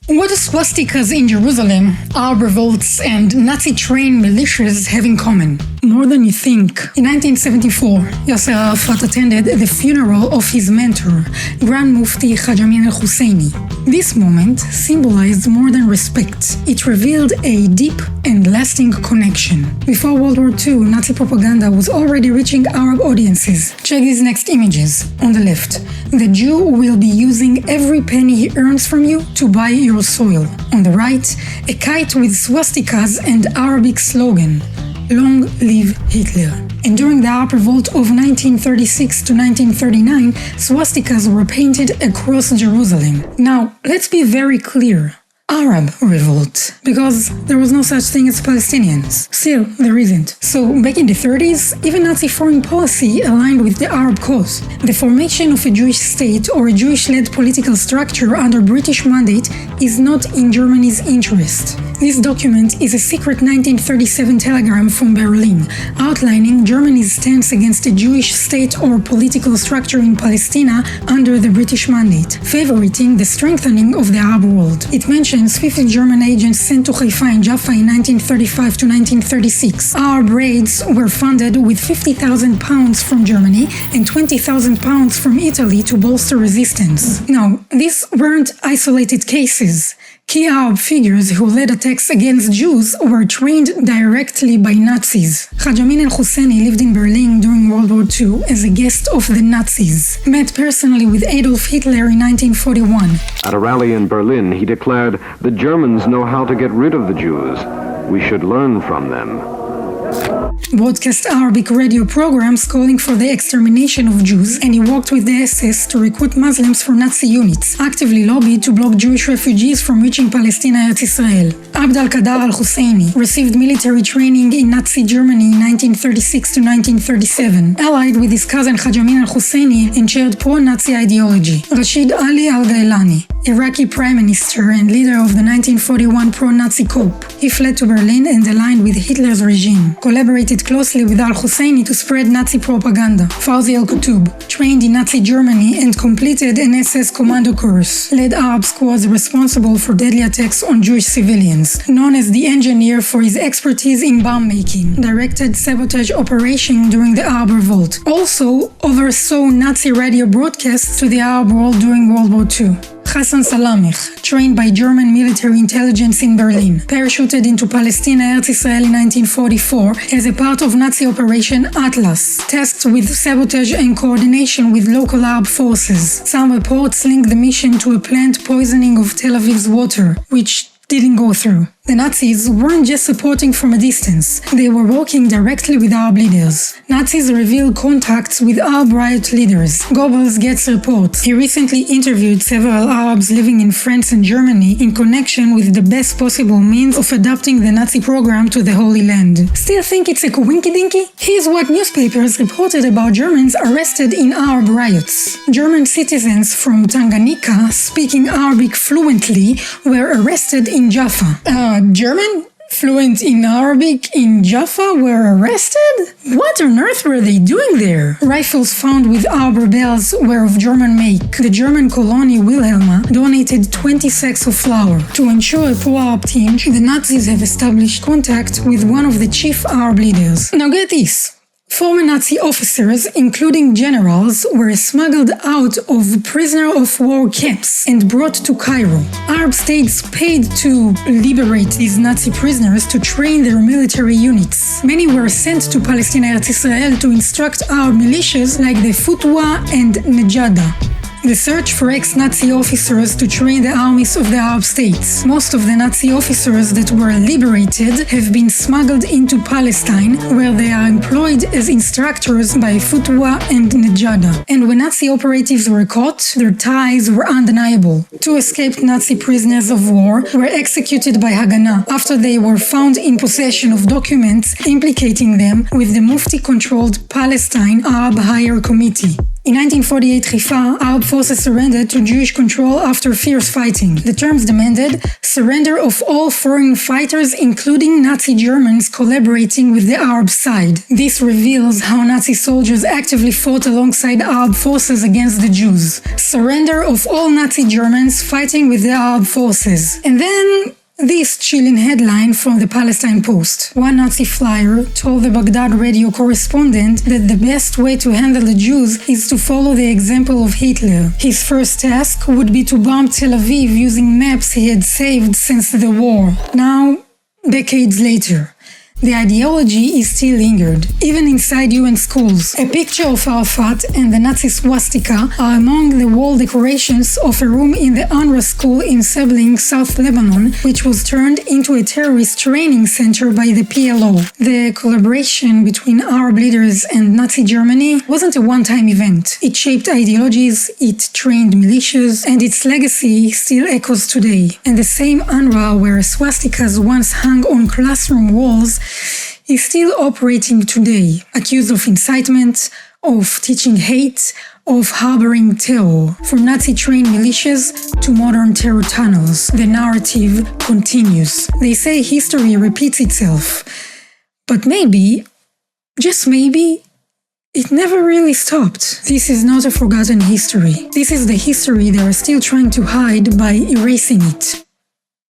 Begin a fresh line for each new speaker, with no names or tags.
What do swastikas in Jerusalem, Arab revolts, and Nazi-trained militias have in common? More than you think. In 1974, Yasser Arafat attended the funeral of his mentor, Grand Mufti al-Husseini. This moment symbolized more than respect. It revealed a deep and lasting connection. Before World War II, Nazi propaganda was already reaching Arab audiences. Check these next images. On the left, the Jew will be using every penny he earns from you to buy your soil. On the right, a kite with swastikas and Arabic slogan, "Long live Hitler." And during the Arab Revolt of 1936 to 1939, swastikas were painted across Jerusalem. Now, let's be very clear. Arab revolt, because there was no such thing as Palestinians. Still, there isn't. So, back in the 30s, even Nazi foreign policy aligned with the Arab cause. The formation of a Jewish state or a Jewish-led political structure under British mandate is not in Germany's interest. This document is a secret 1937 telegram from Berlin, outlining Germany's stance against a Jewish state or political structure in Palestine under the British mandate, favoriting the strengthening of the Arab world. It mentions 50 German agents sent to Haifa and Jaffa in 1935 to 1936. Arab raids were funded with £50,000 from Germany and £20,000 from Italy to bolster resistance. Now, these weren't isolated cases. Key Arab figures who led attacks against Jews were trained directly by Nazis. Haj Amin al-Husseini lived in Berlin during World War II as a guest of the Nazis, met personally with Adolf Hitler in 1941.
At a rally in Berlin, he declared, "The Germans know how to get rid of the Jews. We should learn from them."
Broadcast Arabic radio programs calling for the extermination of Jews, and he worked with the SS to recruit Muslims for Nazi units, actively lobbied to block Jewish refugees from reaching Palestine and Eretz Israel. Abd al-Qadar al-Husseini received military training in Nazi Germany in 1936 to 1937, allied with his cousin Haj Amin al-Husseini and shared pro-Nazi ideology. Rashid Ali al-Gailani, Iraqi prime minister and leader of the 1941 pro-Nazi coup. He fled to Berlin and aligned with Hitler's regime, collaborated closely with al-Husseini to spread Nazi propaganda. Fawzi al-Kutub trained in Nazi Germany and completed an SS commando course, led Arab squads responsible for deadly attacks on Jewish civilians, known as the engineer for his expertise in bomb making, directed sabotage operation during the Arab Revolt. Also oversaw Nazi radio broadcasts to the Arab world during World War II. Hassan Salameh, trained by German military intelligence in Berlin, parachuted into Palestine and Eretz Israel in 1944 as a part of Nazi Operation Atlas, tasked with sabotage and coordination with local Arab forces. Some reports link the mission to a planned poisoning of Tel Aviv's water, which didn't go through. The Nazis weren't just supporting from a distance, they were working directly with Arab leaders. Nazis revealed contacts with Arab riot leaders. Goebbels gets reports. He recently interviewed several Arabs living in France and Germany in connection with the best possible means of adapting the Nazi program to the Holy Land. Still think it's a coinky-dinky? Here's what newspapers reported about Germans arrested in Arab riots. German citizens from Tanganyika speaking Arabic fluently were arrested in Jaffa. German? Fluent in Arabic in Jaffa were arrested? What on earth were they doing there? Rifles found with Arab rebels were of German make. The German colony Wilhelma donated 20 sacks of flour. To ensure a pro-Arab team, the Nazis have established contact with one of the chief Arab leaders. Now get this. Former Nazi officers, including generals, were smuggled out of prisoner-of-war camps and brought to Cairo. Arab states paid to liberate these Nazi prisoners to train their military units. Many were sent to Palestine and Eretz Israel to instruct Arab militias like the Futwa and Nejada. The search for ex-Nazi officers to train the armies of the Arab states. Most of the Nazi officers that were liberated have been smuggled into Palestine, where they are employed as instructors by Futwa and Nejada. And when Nazi operatives were caught, their ties were undeniable. 2 escaped Nazi prisoners of war were executed by Haganah after they were found in possession of documents implicating them with the Mufti-controlled Palestine Arab Higher Committee. In 1948 Haifa, Arab forces surrendered to Jewish control after fierce fighting. The terms demanded surrender of all foreign fighters, including Nazi Germans collaborating with the Arab side. This reveals how Nazi soldiers actively fought alongside Arab forces against the Jews. Surrender of all Nazi Germans fighting with the Arab forces. And then this chilling headline from the Palestine Post. One Nazi flyer told the Baghdad radio correspondent that the best way to handle the Jews is to follow the example of Hitler. His first task would be to bomb Tel Aviv using maps he had saved since the war. Now, decades later, the ideology is still lingered, even inside UN schools. A picture of Arafat and the Nazi swastika are among the wall decorations of a room in the UNRWA school in Sebling, South Lebanon, which was turned into a terrorist training center by the PLO. The collaboration between Arab leaders and Nazi Germany wasn't a one-time event. It shaped ideologies, it trained militias, and its legacy still echoes today. And the same UNRWA where swastikas once hung on classroom walls is still operating today, accused of incitement, of teaching hate, of harboring terror. From Nazi-trained militias to modern terror tunnels, the narrative continues. They say history repeats itself. But maybe, just maybe, it never really stopped. This is not a forgotten history. This is the history they are still trying to hide by erasing it.